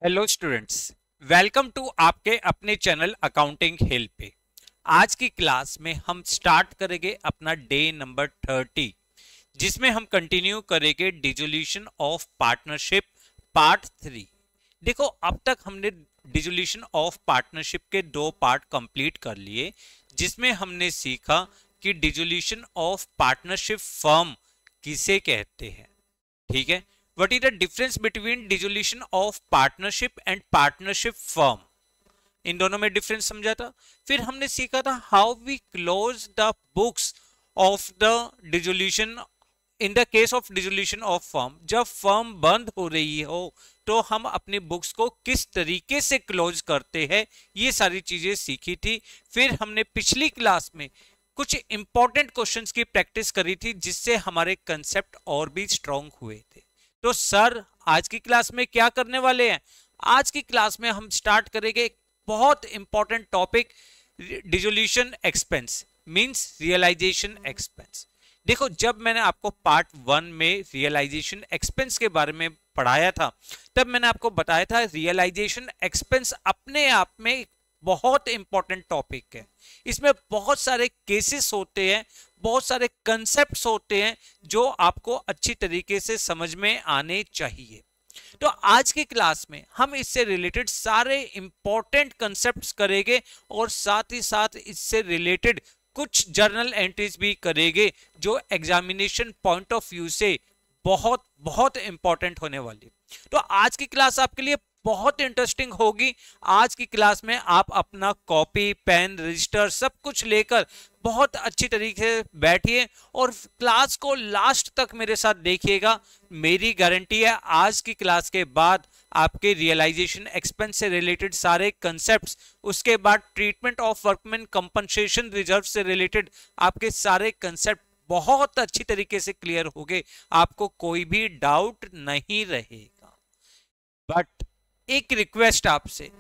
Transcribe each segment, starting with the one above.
Hello students, welcome to आपके अपने channel accounting हिल पे। आज की क्लास में हम स्टार्ट करेंगे अपना डे नंबर 30, जिसमें हम कंटिन्यू करेंगे डिसोल्यूशन ऑफ पार्टनरशिप पार्ट 3। देखो, अब तक हमने डिसोल्यूशन ऑफ पार्टनरशिप के 2 पार्ट कंप्लीट कर लिए, जिसमें हमने सीखा कि डिसोल्यूशन ऑफ पार्टनरशिप फर्म किसे कहते हैं। ठीक है, what is the difference between dissolution of partnership and partnership firm, इन दोनों में डिफरेंस समझा था। फिर हमने सीखा था how we close the books of the dissolution in the case of dissolution of firm. जब फर्म बंद हो रही हो तो हम अपनी बुक्स को किस तरीके से क्लोज करते हैं, ये सारी चीजें सीखी थी। फिर हमने पिछली क्लास में कुछ इंपॉर्टेंट क्वेश्चंस की प्रैक्टिस करी थी, जिससे हमारे कंसेप्ट और भी स्ट्रांग हुए थे। तो सर, आज की क्लास में क्या करने वाले हैं? आज की क्लास में हम स्टार्ट करेंगे एक बहुत important topic, dissolution expense means realisation expense. देखो, जब मैंने आपको पार्ट 1 में रियलाइजेशन एक्सपेंस के बारे में पढ़ाया था, तब मैंने आपको बताया था रियलाइजेशन एक्सपेंस अपने आप में बहुत इंपॉर्टेंट टॉपिक है। इसमें बहुत सारे केसेस होते हैं, बहुत सारे कंसेप्ट्स होते हैं जो आपको अच्छी तरीके से समझ में आने चाहिए। तो आज की क्लास में हम इससे रिलेटेड सारे इंपॉर्टेंट कंसेप्ट्स करेंगे और साथ ही साथ इससे रिलेटेड कुछ जर्नल एंट्रीज भी करेंगे, जो एग्जामिनेशन पॉइंट ऑफ व्यू से बहुत बहुत इंपॉर्टेंट होने वाली। तो आज की क्लास आपके लिए बहुत इंटरेस्टिंग होगी। आज की क्लास में आप अपना कॉपी, पेन, रजिस्टर सब कुछ लेकर बहुत अच्छी तरीके से बैठिए और क्लास को लास्ट तक मेरे साथ देखिएगा। मेरी गारंटी है आज की क्लास के बाद आपके रियलाइजेशन एक्सपेंस से रिलेटेड सारे कंसेप्ट्स, उसके बाद treatment of workman compensation reserve से रिलेटेड आपके सारे कंसेप्ट बहुत अच्छी तरीके से क्लियर होंगे, आपको कोई भी डाउट नहीं रहेगा। बट एक रिक्वेस्ट आपसे,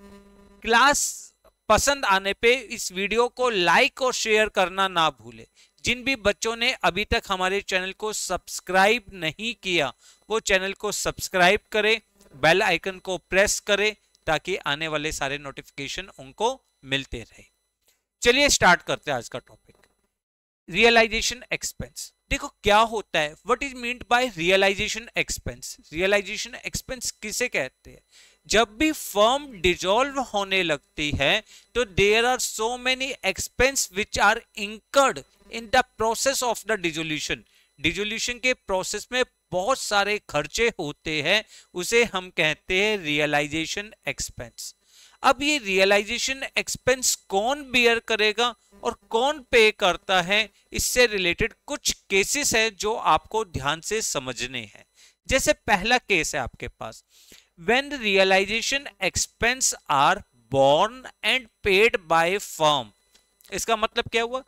क्लास पसंद आने पे इस वीडियो को लाइक और शेयर करना ना भूले। जिन भी बच्चों ने अभी तक हमारे चैनल को सब्सक्राइब नहीं किया, वो चैनल को सब्सक्राइब करें, बेल आइकन को प्रेस करें, ताकि आने वाले सारे नोटिफिकेशन उनको मिलते रहे। चलिए स्टार्ट करते हैं आज का टॉपिक, रियलाइजेशन एक्सपेंस। देखो क्या होता है, what is meant by realisation expense. Realisation expense किसे कहते हैं? जब भी फर्म डिसॉल्व होने लगती है तो there are so many expense which are incurred in the process of the dissolution. Dissolution के प्रोसेस में बहुत सारे खर्चे होते हैं, उसे हम कहते हैं रियलाइजेशन एक्सपेंस। अब ये रियलाइजेशन एक्सपेंस कौन बियर करेगा और कौन पे करता है, इससे रिलेटेड कुछ केसेस है जो आपको ध्यान से समझने हैं। जैसे पहला केस है आपके पास, when realization expense are borne and paid by firm। इसका मतलब क्या हुआ?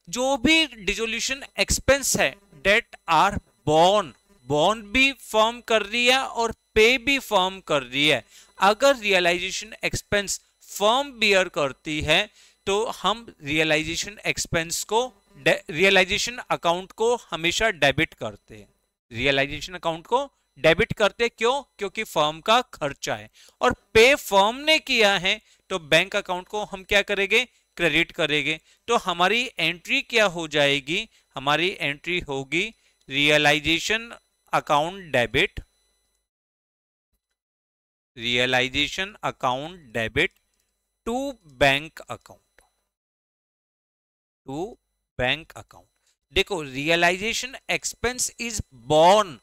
जो भी डिसोल्यूशन एक्सपेंस है, डेट आर बॉर्न भी फर्म कर रही है और पे भी फर्म कर रही है। अगर रियलाइजेशन एक्सपेंस फर्म बियर करती है तो हम रियलाइजेशन एक्सपेंस को, रियलाइजेशन अकाउंट को हमेशा डेबिट करते हैं। रियलाइजेशन अकाउंट को डेबिट करते क्यों? क्योंकि फर्म का खर्चा है। और पे फर्म ने किया है तो बैंक अकाउंट को हम क्या करेंगे? क्रेडिट करेंगे। तो हमारी एंट्री क्या हो जाएगी? हमारी एंट्री होगी realisation account debit, realisation account debit to bank account, to bank account. देखो, realisation expense is borne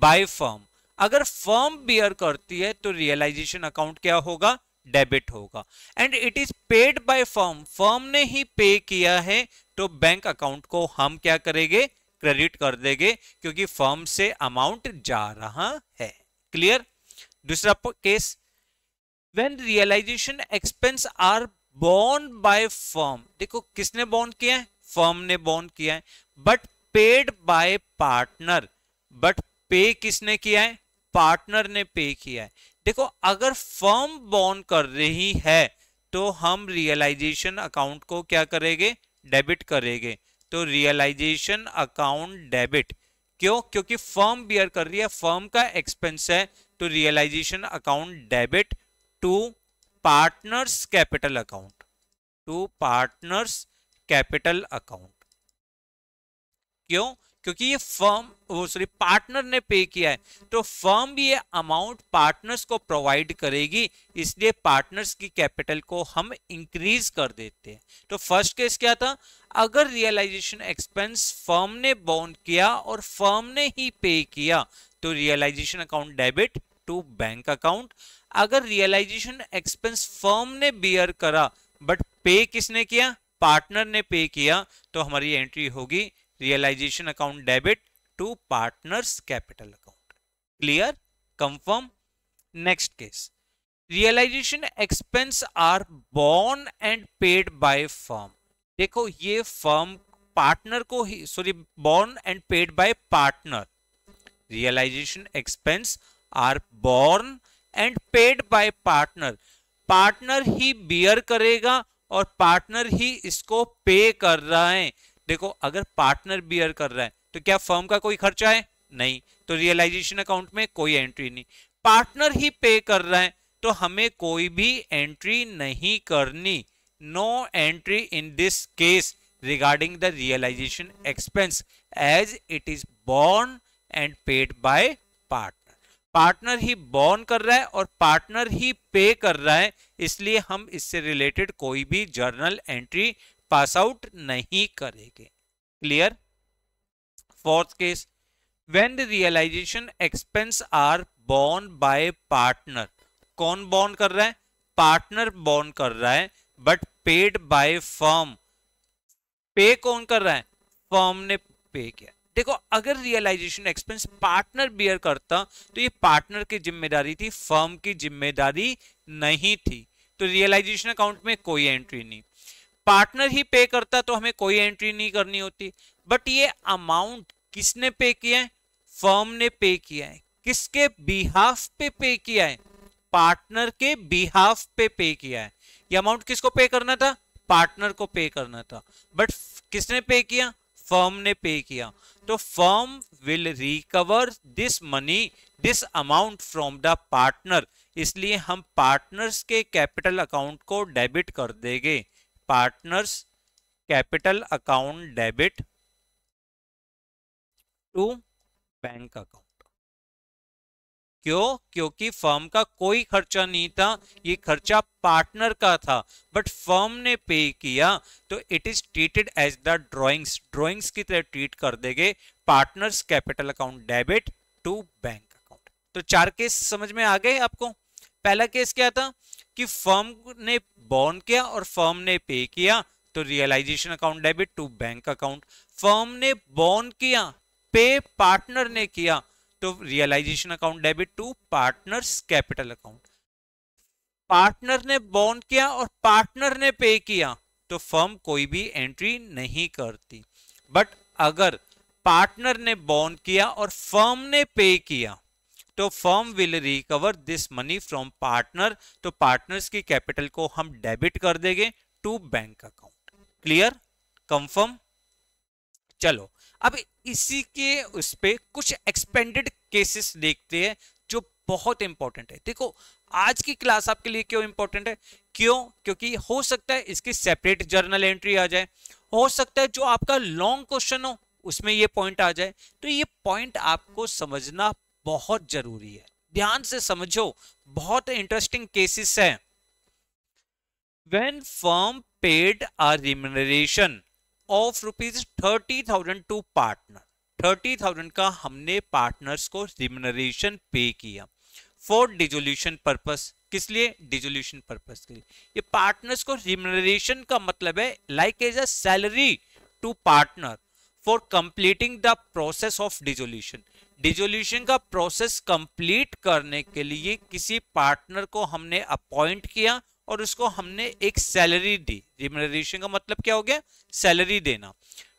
by firm. अगर फर्म बियर करती है तो रियलाइजेशन अकाउंट क्या होगा? डेबिट होगा। And it is paid by firm, firm ने ही पे किया है तो बैंक अकाउंट को हम क्या करेंगे? क्रेडिट कर देंगे, क्योंकि फर्म से अमाउंट जा रहा है। क्लियर? दूसरा case, when realisation expense are borne by firm. देखो, किसने बॉर्न किया है? फर्म ने बॉर्न किया है। But paid by partner, but pay किसने किया है? पार्टनर ने पे किया है। देखो, अगर फर्म बॉर्न कर रही है तो हम रियलाइजेशन अकाउंट को क्या करेंगे? डेबिट करेंगे। तो रियलाइजेशन अकाउंट डेबिट क्यों? क्योंकि फर्म बियर कर रही है, फर्म का एक्सपेंस है, तो realisation account debit to partners capital account, to partners capital account. क्यों? क्योंकि ये फर्म वो सॉरी पार्टनर ने पे किया है, तो फर्म भी ये अमाउंट पार्टनर्स को प्रोवाइड करेगी, इसलिए पार्टनर्स की कैपिटल को हम इंक्रीज कर देते हैं। तो फर्स्ट केस क्या था? अगर रियलाइजेशन एक्सपेंस फर्म ने बॉन्ड किया और फर्म ने ही पे किया, तो realisation account debit to bank account. अगर रियलाइजेशन एक्सपेंस फर्म ने बियर करा बट पे किसने किया? पार्टनर ने पे किया, तो हमारी एंट्री होगी realisation account debit to partners capital account. Clear? Confirm? Next case, realisation expense are borne and paid by firm. देखो ये फर्म पार्टनर को ही borne and paid by partner. Realisation expense are borne and paid by partner, partner ही bear करेगा और partner ही इसको पे कर रहा है। देखो अगर पार्टनर बियर कर रहा है तो क्या फर्म का कोई खर्चा है? नहीं, तो रियलाइजेशन अकाउंट में कोई एंट्री नहीं। पार्टनर ही पे कर रहा है तो हमें कोई भी एंट्री नहीं करनी। No entry in this case regarding the realisation expense as it is borne and paid by partner. Partner ही बोर्न कर रहा है और पार्टनर ही पे कर रहा है, इसलिए हम इससे रिलेटेड कोई भी जर्नल एंट्री पास आउट नहीं करेंगे। Clear? Fourth case, when the realisation expense are borne by partner. कौन बोर्न कर रहा है? पार्टनर बोर्न कर रहा है, बट पेड बाय फर्म। पे कौन कर रहा है? फर्म ने पे किया। देखो अगर रियलाइजेशन एक्सपेंस पार्टनर बियर करता तो ये पार्टनर की जिम्मेदारी थी, फर्म की जिम्मेदारी नहीं थी, तो रियलाइजेशन अकाउंट में कोई एंट्री नहीं। पार्टनर ही पे करता तो हमें कोई एंट्री नहीं करनी होती, बट ये अमाउंट किसने पे किया है? फर्म ने पे किया है। किसके बिहाफ पे पे किया है? पार्टनर के बिहाफ पे पे किया है। ये अमाउंट किसको पे करना था? पार्टनर को पे करना था, बट किसने पे किया? फर्म ने पे किया, तो firm will recover this money, this amount from the partner, इसलिए हम पार्टनर्स के कैपिटल अकाउंट को डेबिट कर देंगे। Partners capital account debit to bank account. क्यों? क्योंकि फर्म का कोई खर्चा नहीं था, ये खर्चा पार्टनर का था, बट फर्म ने पे किया, तो it is treated as the drawings, drawings की तरह ट्रीट कर देंगे। Partners capital account debit to bank account. तो चार केस समझ में आ गए आपको? पहला केस क्या था कि फर्म ने बोर्न किया और फर्म ने पे किया, तो realisation account debit to bank account. Firm ने बोर्न किया, पे पार्टनर ने किया, तो realisation account debit to partners capital account. Partner ने बॉन्ड किया और पार्टनर ने पे किया, तो फर्म कोई भी एंट्री नहीं करती, बट अगर पार्टनर ने बॉन्ड किया और फर्म ने पे किया, तो firm will recover this money from partner, तो पार्टनर्स की कैपिटल को हम डेबिट कर देंगे to bank account. Clear? Confirm? चलो अब इसी के उस पे कुछ एक्सपेंडेड केसेस देखते हैं जो बहुत इंपॉर्टेंट है। देखो आज की क्लास आपके लिए क्यों इंपॉर्टेंट है? क्यों? क्योंकि हो सकता है इसकी सेपरेट जर्नल एंट्री आ जाए, हो सकता है जो आपका लॉन्ग क्वेश्चन हो उसमें ये पॉइंट आ जाए, तो ये पॉइंट आपको समझना बहुत जरूरी है। ध्यान से समझो, बहुत इंटरेस्टिंग केसेस है। When firm paid a remuneration of ₹30,000 to partner, 30,000 का हमने पार्टनर्स को रिम्यूनरेशन पे किया फॉर डिसोल्यूशन पर्पस। किस लिए? डिसोल्यूशन पर्पस के लिए। ये पार्टनर्स को रिम्यूनरेशन का मतलब है like as a salary to partner for completing the process of dissolution. Dissolution का प्रोसेस कंप्लीट करने के लिए किसी पार्टनर को हमने अपॉइंट किया और उसको हमने एक सैलरी दी। रिम्यूनरेशन का मतलब क्या हो गया? सैलरी देना।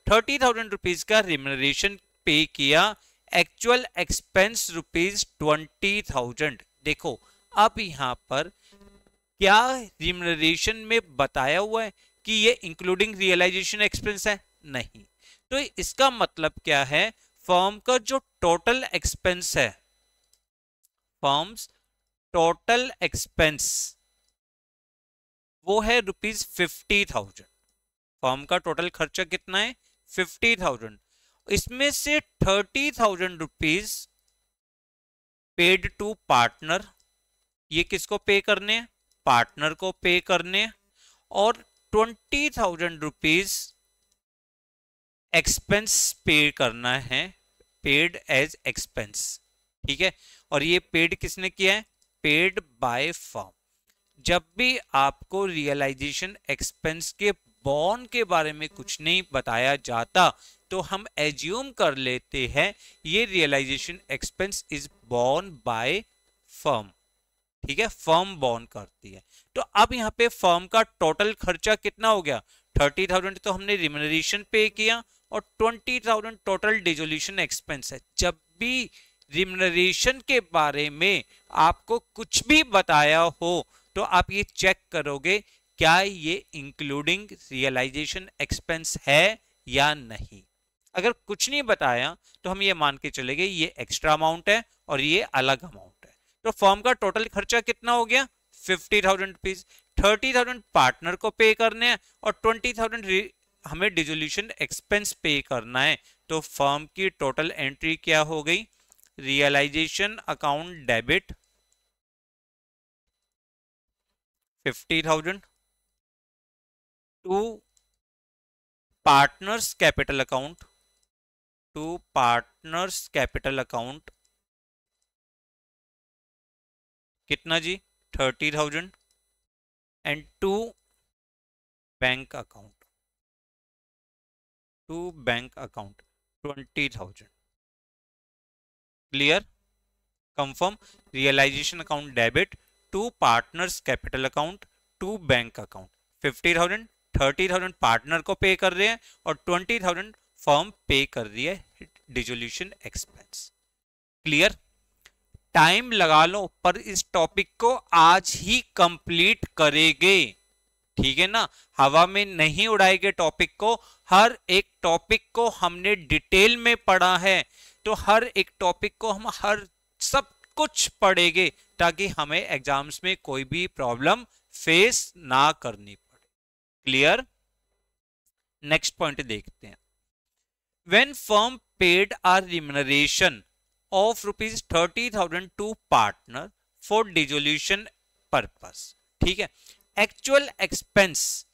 30,000 रुपीज का रिम्यूनरेशन पे किया, एक्चुअल एक्सपेंस ₹20,000। देखो अब यहां पर क्या रिम्यूनरेशन में बताया हुआ है कि ये इंक्लूडिंग रियलाइजेशन एक्सपेंस है? नहीं। तो इसका मतलब क्या है? फर्म का जो टोटल एक्सपेंस है, फर्म्स टोटल एक्सपेंस वो है ₹50,000। फर्म का टोटल खर्चा कितना है? 50,000। इसमें से 30,000 रुपीज पेड टू पार्टनर, ये किसको पे करने हैं? पार्टनर को पे करने हैं। और 20,000 रुपीज एक्सपेंस पे करना है, पेड एज एक्सपेंस। ठीक है, और ये पेड किसने किया है? Paid by firm. जब भी आपको रियलाइजेशन एक्सपेंस के बॉन्ड के बारे में कुछ नहीं बताया जाता तो हम एज्यूम कर लेते हैं ये realisation expense is borne by firm. ठीक है, फर्म बॉर्न करती है। तो अब यहाँ पे फर्म का टोटल खर्चा कितना हो गया? 30,000 तो हमने रिम्यूनरेशन पे किया और 20,000 टोटल डिसोल्यूशन एक्सपेंस है। जब भी रिम्यूनरेशन के बारे में आपको कुछ भी बताया हो तो आप ये चेक करोगे क्या ये इंक्लूडिंग रियलाइजेशन एक्सपेंस है या नहीं। अगर कुछ नहीं बताया तो हम ये मान के चलेंगे ये एक्स्ट्रा अमाउंट है और ये अलग अमाउंट है। तो फर्म का टोटल खर्चा कितना हो गया? 50,000 रुपीज। 30,000 पार्टनर को पे करने हैं और 20,000 हमें डिसोल्यूशन एक्सपेंस पे करना है। तो फर्म की टोटल एंट्री क्या हो गई? Realisation account debit 50,000 to partners capital account, to partners capital account कितना जी? 30,000 and to bank account, to bank account 20,000। Clear? Confirm? Realisation account debit to partners capital account to bank account. 50,000 30,000 partner को pay कर रहे हैं और 20,000 firm पे कर रही है डिसोल्यूशन एक्सपेंस। क्लियर? टाइम लगा लो पर इस टॉपिक को आज ही कंप्लीट करेंगे। ठीक है ना, हवा में नहीं उड़ाएंगे टॉपिक को। हर एक टॉपिक को हमने डिटेल में पढ़ा है तो हर एक टॉपिक को हम हर सब कुछ पढ़ेंगे ताकि हमें एग्जाम्स में कोई भी प्रॉब्लम फेस ना करनी पड़े। क्लियर? नेक्स्ट पॉइंट देखते हैं। When firm paid a remuneration of ₹30,000 to partner for dissolution purpose. ठीक है, actual expense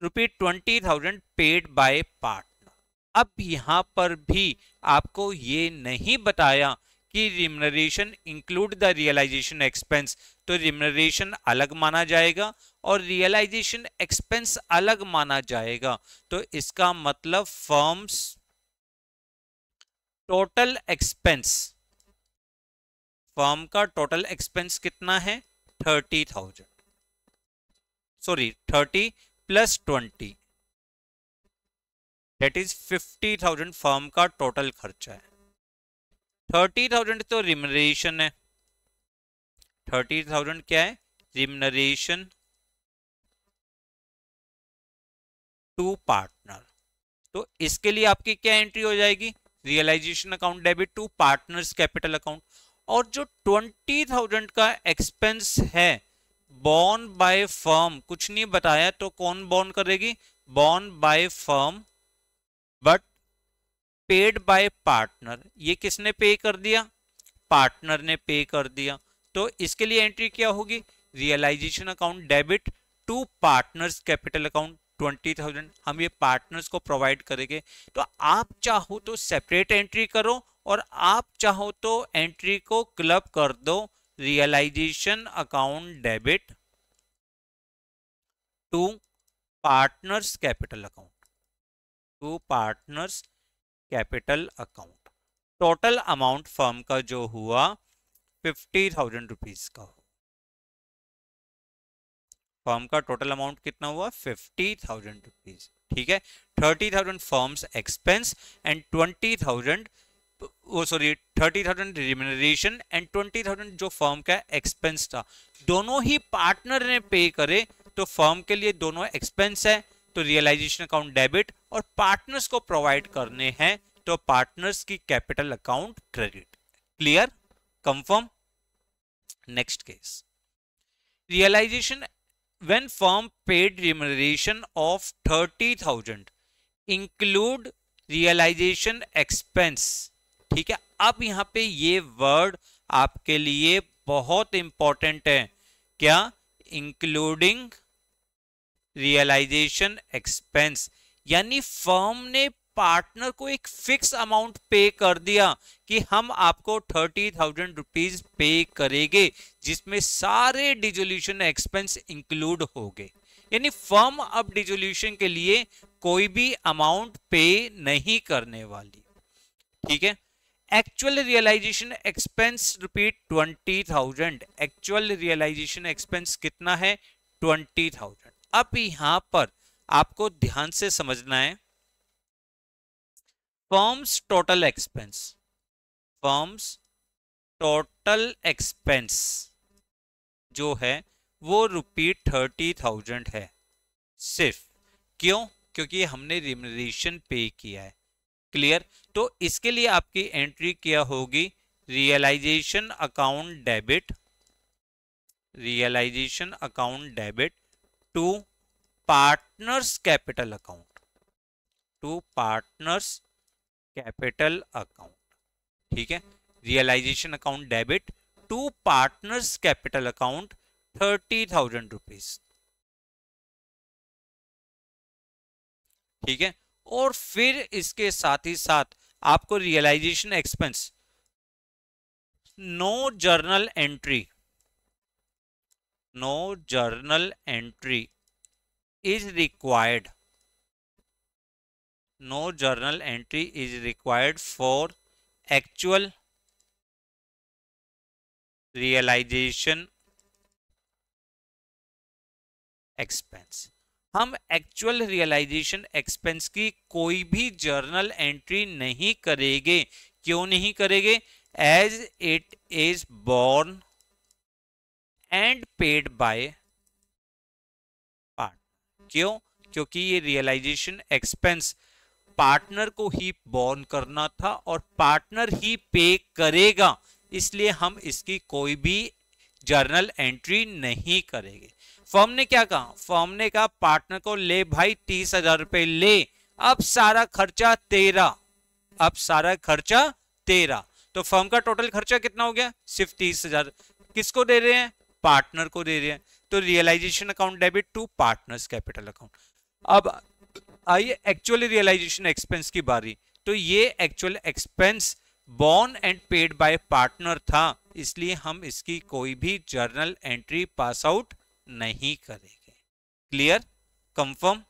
₹20,000 paid by partner. अब यहां पर भी आपको ये नहीं बताया कि remuneration include the realisation expense, तो रिम्यूनरेशन अलग माना जाएगा और रियलाइजेशन एक्सपेंस अलग माना जाएगा। तो इसका मतलब फर्म्स टोटल एक्सपेंस, फर्म का टोटल एक्सपेंस कितना है? 30,000, sorry 30 plus 20 that is 50,000 firm का टोटल खर्चा है। 30,000 तो रिम्यूनरेशन है। 30,000 क्या है? Remuneration to partner. तो इसके लिए आपकी क्या एंट्री हो जाएगी? Realisation account debit to partners capital account. और जो 20,000 का एक्सपेंस है बॉर्न बाय फर्म, कुछ नहीं बताया तो कौन बॉर्न करेगी? Born by firm but paid by partner. ये किसने पे कर दिया? पार्टनर ने पे कर दिया। तो इसके लिए एंट्री क्या होगी? Realisation account debit to partners capital account 20,000। हम ये पार्टनर्स को प्रोवाइड करेंगे। तो आप चाहो तो सेपरेट एंट्री करो और आप चाहो तो एंट्री को क्लब कर दो। Realisation account debit to partners capital account, to partners capital account. Total amount firm का जो हुआ 50,000 रुपीज का। फर्म का टोटल अमाउंट कितना हुआ? 50,000 रुपीज। ठीक है, 30,000 फर्म्स एक्सपेंस एंड 20,000 वो सॉरी 30,000 रिम्यूनरेशन एंड 20,000 जो फर्म का एक्सपेंस था। दोनों ही पार्टनर ने पे करे तो फर्म के लिए दोनों एक्सपेंस है तो रियलाइजेशन अकाउंट डेबिट, और पार्टनर्स को प्रोवाइड करने हैं तो पार्टनर्स की capital account credit. Clear, confirm. Next case, realisation when firm paid remuneration of 30,000 include realization expense। ठीक है, अब यहां पे ये वर्ड आपके लिए बहुत इंपॉर्टेंट है, क्या? इंक्लूडिंग रियलाइजेशन एक्सपेंस, यानी फर्म ने पार्टनर को एक फिक्स अमाउंट पे कर दिया कि हम आपको 30,000 रुपीज पे करेंगे, जिसमें सारे डिसोल्यूशन एक्सपेंस इंक्लूड हो गए। यानी फर्म अब डिसोल्यूशन के लिए कोई भी अमाउंट पे नहीं करने वाली। ठीक है, actual realisation expense repeat 20,000। Actual realisation expense कितना है? 20,000। अब यहां पर आपको ध्यान से समझना है, firms total expense, firms total expense जो है वो ₹30,000 है सिर्फ। क्यों? क्योंकि हमने रिम्यूनरेशन पे किया है। क्लियर, तो इसके लिए आपकी एंट्री क्या होगी? Realisation account debit, realisation account debit to partners capital account, to partners capital account. ठीक है, realisation account debit to partners capital account 30,000 rupees. ठीक है, और फिर इसके साथ ही साथ आपको realisation expense, no journal entry, no journal entry is required, no journal entry is required for actual realization expense। हम एक्चुअल रियलाइजेशन एक्सपेंस की कोई भी जर्नल एंट्री नहीं करेंगे। क्यों नहीं करेंगे? As it is borne and paid by partner. क्यों? क्योंकि ये रियलाइजेशन एक्सपेंस पार्टनर को ही बॉर्न करना था और पार्टनर ही पे करेगा, इसलिए हम इसकी कोई भी जर्नल एंट्री नहीं करेंगे। फर्म ने क्या कहा? फर्म ने कहा पार्टनर को, ले भाई 30,000 रुपए ले, अब सारा खर्चा तेरा, अब सारा खर्चा तेरा। तो फर्म का टोटल खर्चा कितना हो गया? सिर्फ 30,000। किसको दे रहे हैं? पार्टनर को दे रहे हैं। तो realisation account debit to partners capital account. अब आइए एक्चुअल रियलाइजेशन एक्सपेंस की बारी। तो ये actual expense borne and paid by partner था, इसलिए हम इसकी कोई भी जर्नल एंट्री पास आउट नहीं करेंगे। Clear, confirm.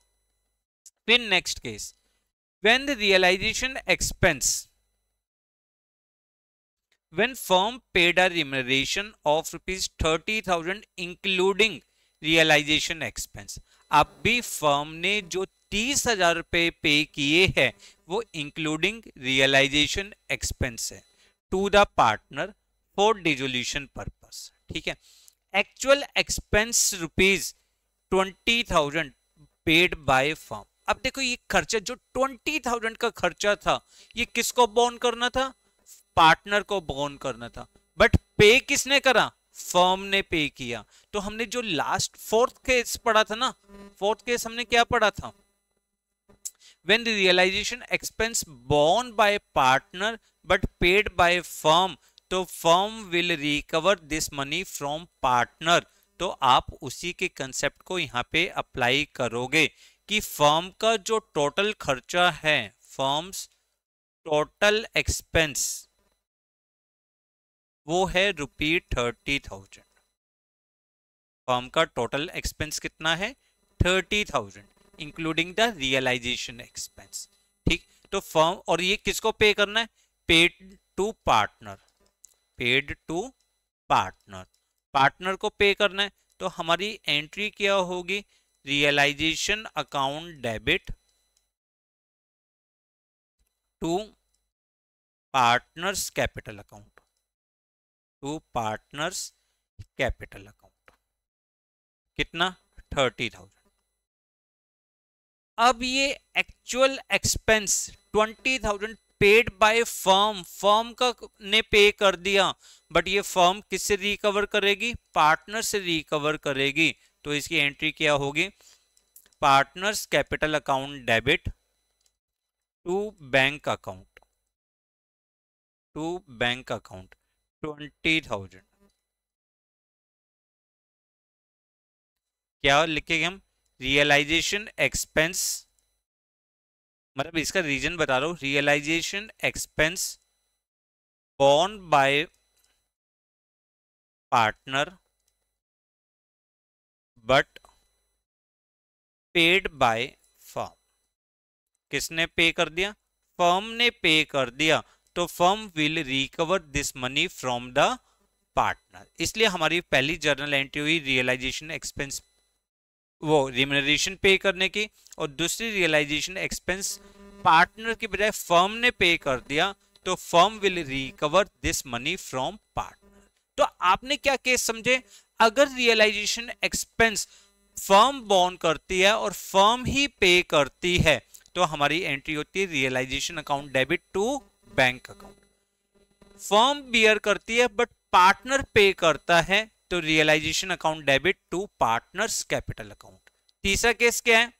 फिर next case, when the realisation expense, when firm paid a remuneration of ₹30,000 including realization expense। अब भी फर्म ने जो 30,000 रुपए पे किए हैं वो इंक्लूडिंग रियलाइजेशन एक्सपेंस है to the partner for dissolution purpose. ठीक है, actual expense ₹20,000 paid by firm. अब देखो ये खर्चा जो 20,000 का खर्चा था, ये किसको बॉर्न करना था? पार्टनर को बॉर्न करना था, बट पे किसने करा? फर्म ने पे किया। तो हमने जो लास्ट फोर्थ केस पढ़ा था ना, फोर्थ केस हमने क्या पढ़ा था? when the realization expense borne by partner but paid by firm, तो firm will recover this money from partner। तो आप उसी के कंसेप्ट को यहां पे अप्लाई करोगे कि फर्म का जो टोटल खर्चा है, फर्म्स टोटल एक्सपेंस, वो है ₹30,000। फर्म का टोटल एक्सपेंस कितना है? 30,000 इंक्लूडिंग द रियलाइजेशन एक्सपेंस। ठीक, तो फर्म, और ये किसको पे करना है? Paid to partner, paid to partner, partner को पे करना है। तो हमारी एंट्री क्या होगी? Realisation account debit to partners capital account, to partners capital account. कितना? 30,000। अब ये actual expense 20,000 paid by firm, firm का ने पे कर दिया, बट ये फर्म किससे रिकवर करेगी? पार्टनर से रिकवर करेगी। तो इसकी एंट्री क्या होगी? Partners capital account debit to bank account, to bank account 20,000। क्या लिखेंगे हम? रियलाइजेशन एक्सपेंस, मतलब इसका रीजन बता रहा हूं, realisation expense borne by partner but paid by firm. किसने पे कर दिया? फर्म ने पे कर दिया। तो firm will recover this money from the partner. इसलिए हमारी पहली जर्नल एंट्री हुई रियलाइजेशन एक्सपेंस, वो रिम्यूनरेशन पे करने की, और दूसरी रियलाइजेशन एक्सपेंस पार्टनर की बजाय फर्म ने पे कर दिया, तो firm will recover this money from partner. तो आपने क्या केस समझे? अगर रियलाइजेशन एक्सपेंस फर्म बॉर्न करती है और फर्म ही पे करती है, तो हमारी एंट्री होती है realisation account debit to bank account. Firm bear करती है बट पार्टनर पे करता है, तो realisation account debit to partners capital account. तीसरा केस क्या है?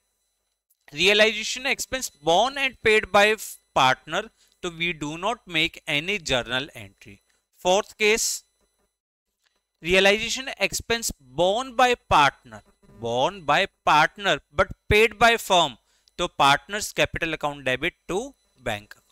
Realisation expense borne and paid by partner, तो we do not make any journal entry. Fourth case, realisation expense borne by partner, borne by partner but paid by firm, तो partners capital account debit to bank account.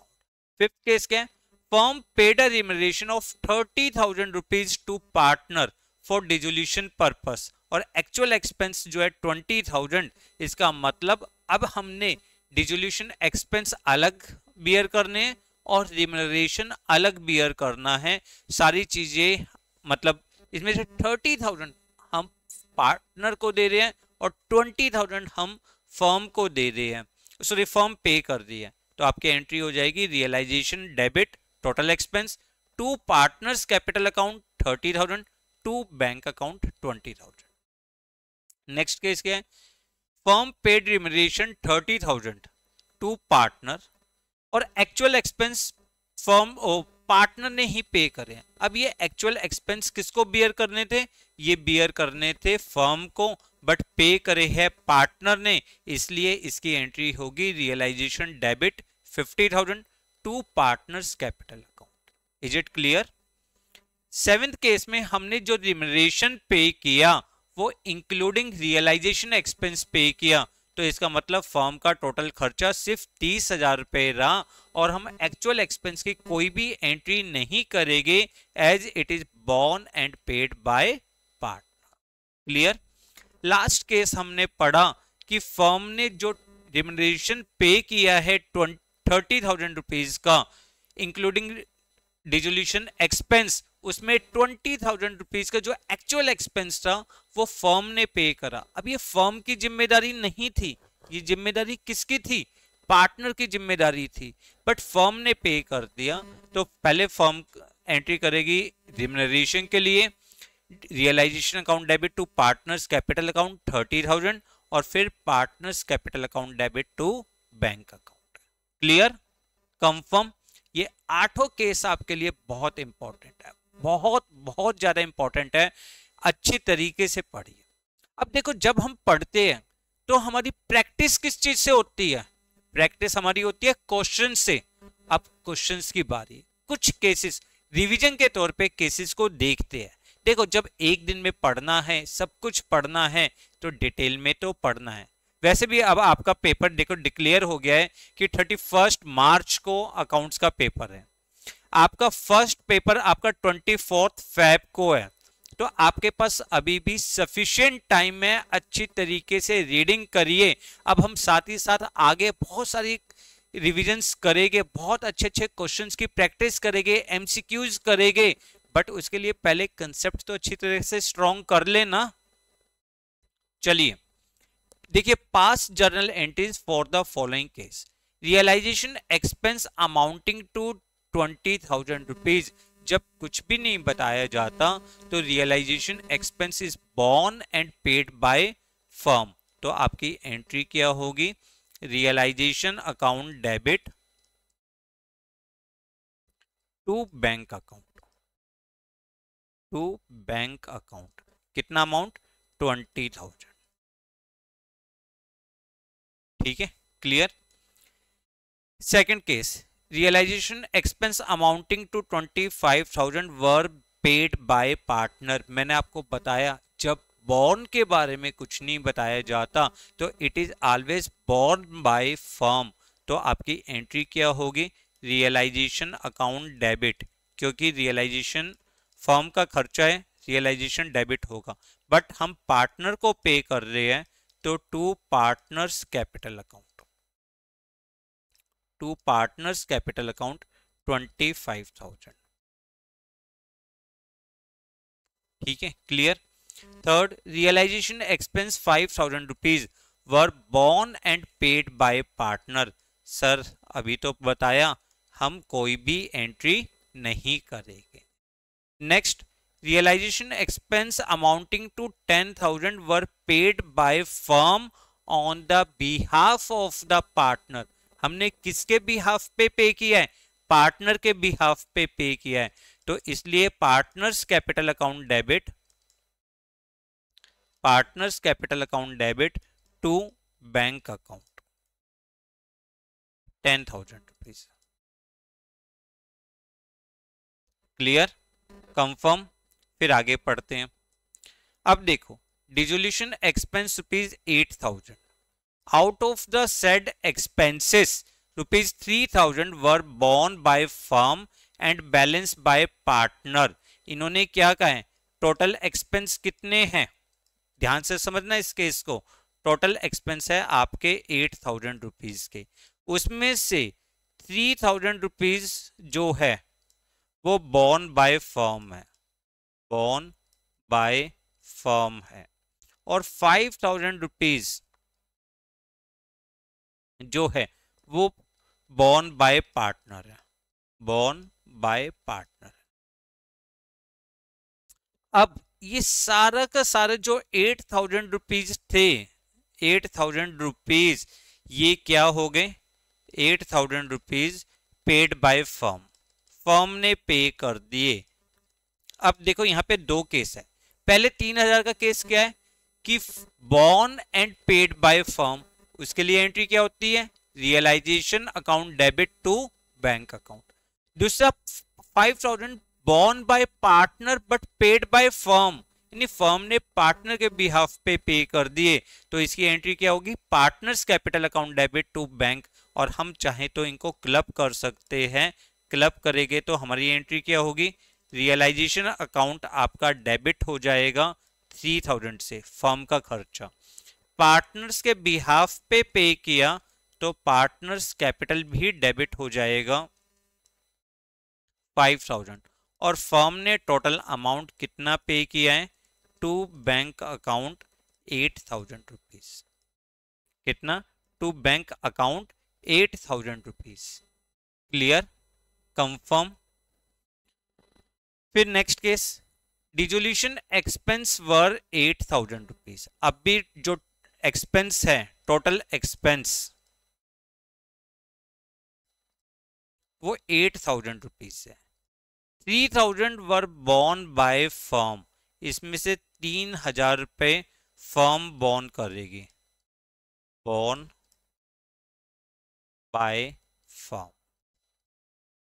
Fifth case क्या है? Firm paid a remuneration of 30,000 rupees to partner for dissolution purpose, और actual expense जो है 20,000। इसका मतलब अब हमने डिसोल्यूशन एक्सपेंस अलग बियर करने हैं और रिम्यूनरेशन अलग बियर करना है। सारी चीजें, मतलब इसमें से 30,000 हम पार्टनर को दे रहे हैं और 20,000 हम फर्म को दे रहे हैं, सॉरी फर्म पे कर रही है। तो आपकी एंट्री हो जाएगी realisation debit total expense to partners capital account 30,000 to bank account 20,000। Next case क्या है? Firm paid remuneration 30,000 to partner और एक्चुअल एक्सपेंस फर्म पार्टनर ने ही पे करे हैं। अब ये एक्चुअल एक्सपेंस किसको बियर करने थे? ये बियर करने थे फर्म को, बट पे करे है पार्टनर ने, इसलिए इसकी एंट्री होगी realisation debit 50,000 to partners capital account. Is it clear? Seventh case में हमने जो रिम्यूनरेशन पे किया वो इंक्लूडिंग रियलाइजेशन एक्सपेंस पे किया, तो इसका मतलब फर्म का टोटल खर्चा सिर्फ 30,000 रुपए रहा, और हम एक्चुअल एक्सपेंस की कोई भी एंट्री नहीं करेंगे as it is borne and paid by partner. Clear? Last case हमने पढ़ा कि फर्म ने जो रिम्यूनरेशन पे किया है 30,000 रुपीज का इंक्लूडिंग डिसोल्यूशन एक्सपेंस, उसमें 20,000 रुपीज का जो एक्चुअल एक्सपेंस था वो फर्म ने पे करा। अब ये फर्म की जिम्मेदारी नहीं थी, ये जिम्मेदारी किसकी थी? पार्टनर की जिम्मेदारी थी, बट फर्म ने पे कर दिया। तो पहले फर्म एंट्री करेगी रिम्यूनरेशन के लिए realisation account debit to partners capital account 30,000, और फिर partners capital account debit to bank account. Clear? Confirm? ये आठों केस आपके लिए बहुत इंपॉर्टेंट है, बहुत बहुत ज्यादा इंपॉर्टेंट है, अच्छी तरीके से पढ़िए। अब देखो, जब हम पढ़ते हैं तो हमारी प्रैक्टिस किस चीज से होती है? प्रैक्टिस हमारी होती है क्वेश्चन से। अब क्वेश्चंस की बारी, कुछ केसेस रिवीजन के तौर पे केसेस को देखते हैं। देखो, जब एक दिन में पढ़ना है, सब कुछ पढ़ना है, तो डिटेल में तो पढ़ना है। वैसे भी अब आपका पेपर देखो डिक्लेयर हो गया है कि 31 मार्च को अकाउंट्स का पेपर है। आपका फर्स्ट पेपर आपका 24 फेब को है, तो आपके पास अभी भी सफिशिएंट टाइम है, अच्छी तरीके से रीडिंग करिए। अब हम साथ ही साथ आगे बहुत सारी रिविजन्स करेंगे, बहुत अच्छे अच्छे क्वेश्चंस की प्रैक्टिस करेंगे, एमसीक्यूज करेंगे, बट उसके लिए पहले कंसेप्ट तो अच्छी तरह से स्ट्रॉन्ग कर लेना। चलिए देखिए, pass journal entries for the following case. Realisation expense amounting to 20,000 rupees. जब कुछ भी नहीं बताया जाता तो realisation expense is borne and paid by firm, तो आपकी एंट्री क्या होगी? Realisation account debit to bank account, to bank account. कितना अमाउंट? 20,000। ठीक है, clear. Second case, realisation expense amounting to 25,000 were paid by partner. मैंने आपको बताया जब बॉर्न के बारे में कुछ नहीं बताया जाता तो it is always borne by firm. तो आपकी एंट्री क्या होगी? रियलाइजेशन अकाउंट डेबिट, क्योंकि रियलाइजेशन फर्म का खर्चा है, रियलाइजेशन डेबिट होगा। बट हम पार्टनर को पे कर रहे हैं तो to partners capital account, to partners capital account 25,000। ठीक है, क्लियर। Third, realisation expense 5,000 rupees were borne and paid by partner. Sir अभी तो बताया हम कोई भी एंट्री नहीं करेंगे। Next, realisation expense amounting to 10,000 were paid by firm on the behalf of the partner. हमने किसके बिहाफ पे किया है? पार्टनर के बिहाफ पे किया है। तो इसलिए partners capital account debit, partners capital account debit to bank account 10,000 rupees. Clear, confirm. फिर आगे पढ़ते हैं। अब देखो, dissolution expense rupees 8,000। Out of the said expenses rupees 3,000 were borne by firm and balance by partner. इन्होंने क्या कहा है? टोटल एक्सपेंस कितने हैं? ध्यान से समझना इस केस को। टोटल एक्सपेंस है आपके 8,000 रुपीज के, उसमें से 3,000 रुपीज जो है वो बोर्न बाय फर्म है, बोर्न बाय फर्म है। और 5,000 रुपीज जो है वो बोर्न बाय पार्टनर है, बोर्न बाय पार्टनर। अब ये सारा का सारा जो 8,000 रुपीज थे, 8,000 रुपीज ये क्या हो गए? 8,000 rupees paid by firm, firm ने पे कर दिए। अब देखो यहां पे दो केस है। पहले 3,000 का केस क्या है कि borne and paid by firm, उसके लिए एंट्री क्या होती है? Realisation account debit to bank account. दूसरा 5,000 borne by partner but paid by firm, यानी फर्म ने पार्टनर के बिहाफ पे कर दिए, तो इसकी एंट्री क्या होगी? Partners capital account debit to bank. और हम चाहे तो इनको क्लब कर सकते हैं, क्लब करेंगे तो हमारी एंट्री क्या होगी? रियलाइजेशन अकाउंट आपका डेबिट हो जाएगा 3,000 से, फर्म का खर्चा। पार्टनर्स के बिहाफ पे किया तो पार्टनर्स कैपिटल भी डेबिट हो जाएगा 5,000। और फर्म ने टोटल अमाउंट कितना पे किया है? To bank account 8,000 rupees. कितना? To bank account 8,000 rupees. Clear, confirm. फिर next case, dissolution expense were 8,000 rupees. अब भी जो एक्सपेंस है, टोटल एक्सपेंस वो 8,000 रुपीज है। 3,000 वर बोर्न बाय फर्म, इसमें से 3,000 रुपए फर्म बोर्न करेगी, बोर्न बाय फर्म।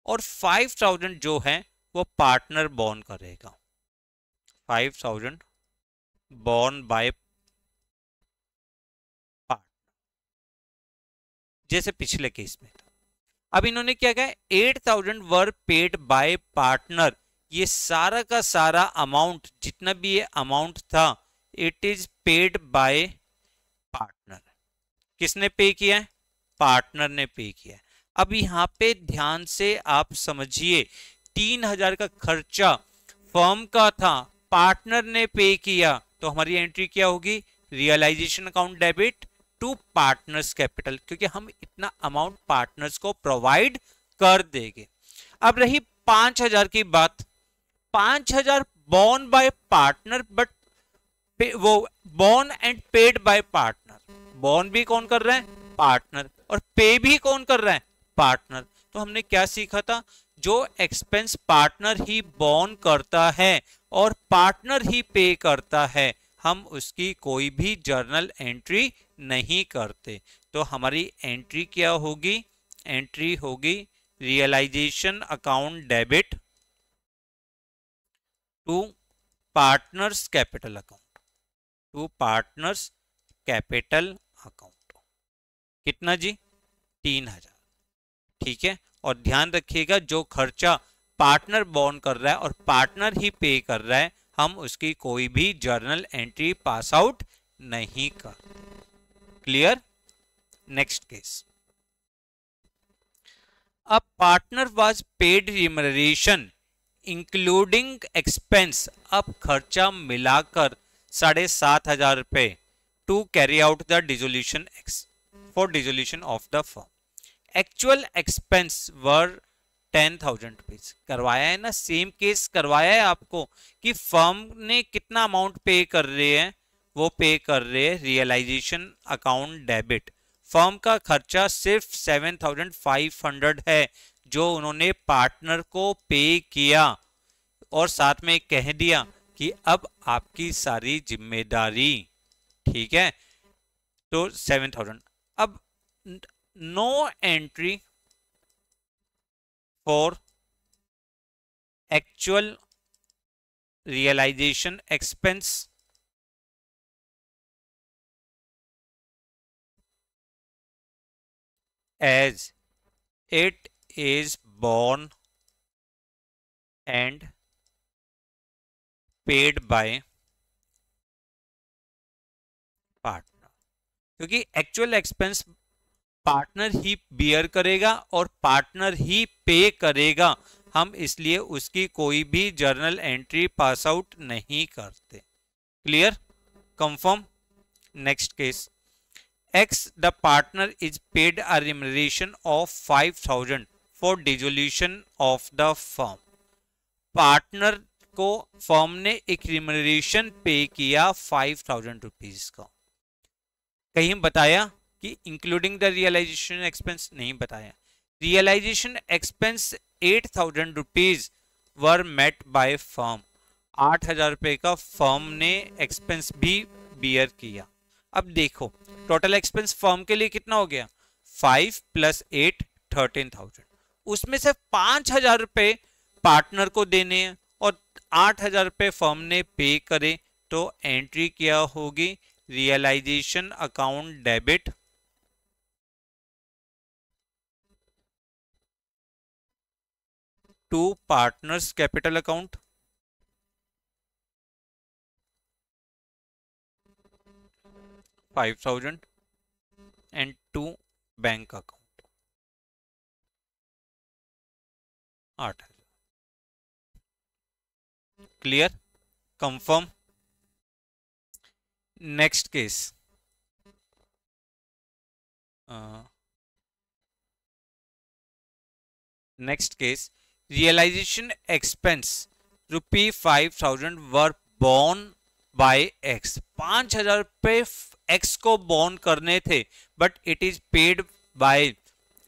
और 5,000 जो है वो पार्टनर बोर्न करेगा, 5,000 बोर्न बाय पार्टनर, जैसे पिछले केस में था। अब इन्होंने क्या कहा? 8,000 वर पेड बाय पार्टनर। ये सारा का सारा अमाउंट, जितना भी ये अमाउंट था, it is paid by partner. किसने पे किया है? पार्टनर ने पे किया है। अब यहां पे ध्यान से आप समझिए, 3,000 का खर्चा फर्म का था, पार्टनर ने पे किया, तो हमारी एंट्री क्या होगी? Realisation account debit to partners capital, क्योंकि हम इतना अमाउंट पार्टनर्स को प्रोवाइड कर देंगे। अब रही 5,000 की बात। 5,000 बोर्न बाय पार्टनर बट वो borne and paid by partner. Borne भी कौन कर रहा है? पार्टनर। और पे भी कौन कर रहा है? पार्टनर। तो हमने क्या सीखा था? जो एक्सपेंस पार्टनर ही बॉर्न करता है और पार्टनर ही पे करता है, हम उसकी कोई भी जर्नल एंट्री नहीं करते। तो हमारी एंट्री क्या होगी? एंट्री होगी realisation account debit to partners capital account, to partners capital account. कितना जी? 3000। ठीक है, और ध्यान रखिएगा जो खर्चा पार्टनर बॉर्न कर रहा है और पार्टनर ही पे कर रहा है, हम उसकी कोई भी जर्नल एंट्री पास आउट नहीं करते। Clear? Next case. A partner was paid remuneration including expense, अब खर्चा मिलाकर 7500 रुपए to carry out the dissolution for dissolution of the firm. Actual expense were 10,000 rupees. करवाया है ना, सेम केस करवाया है आपको कि फर्म ने कितना अमाउंट पे कर रहे हैं, वो पे कर रहे हैं रियलाइजेशन अकाउंट डेबिट। फर्म का खर्चा सिर्फ 7,500 है जो उन्होंने पार्टनर को पे किया, और साथ में कह दिया कि अब आपकी सारी जिम्मेदारी। ठीक है, तो 7,000। अब no entry for actual realisation expense as it is borne and paid by partner, क्योंकि एक्चुअल एक्सपेंस पार्टनर ही बियर करेगा और पार्टनर ही पे करेगा, हम इसलिए उसकी कोई भी जर्नल एंट्री पास आउट नहीं करते। Clear? Confirm? Next case. X, the partner is paid a remuneration of 5,000 for dissolution of the firm. Partner को फर्म ने एक रिम्यूनरेशन पे किया 5,000 रुपीज का। कहीं बताया कि इंक्लूडिंग द रियलाइजेशन एक्सपेंस? नहीं बताया। Realisation expense 8,000 rupees were met by firm. 8,000 रुपए का फर्म ने एक्सपेंस भी बियर किया। अब देखो टोटल एक्सपेंस फर्म के लिए कितना हो गया? 5 + 8 13,000। उसमें से 5,000 रुपए पार्टनर को देने हैं और 8,000 रुपए फर्म ने पे करे, तो एंट्री क्या होगी? Realisation account debit to partners capital account, 5,000 and to bank account 8,000। Clear? Confirm? Next case. Next case, realisation expense ₹5,000 were borne by X. 5,000 रुपए एक्स को बॉर्न करने थे, but it is paid by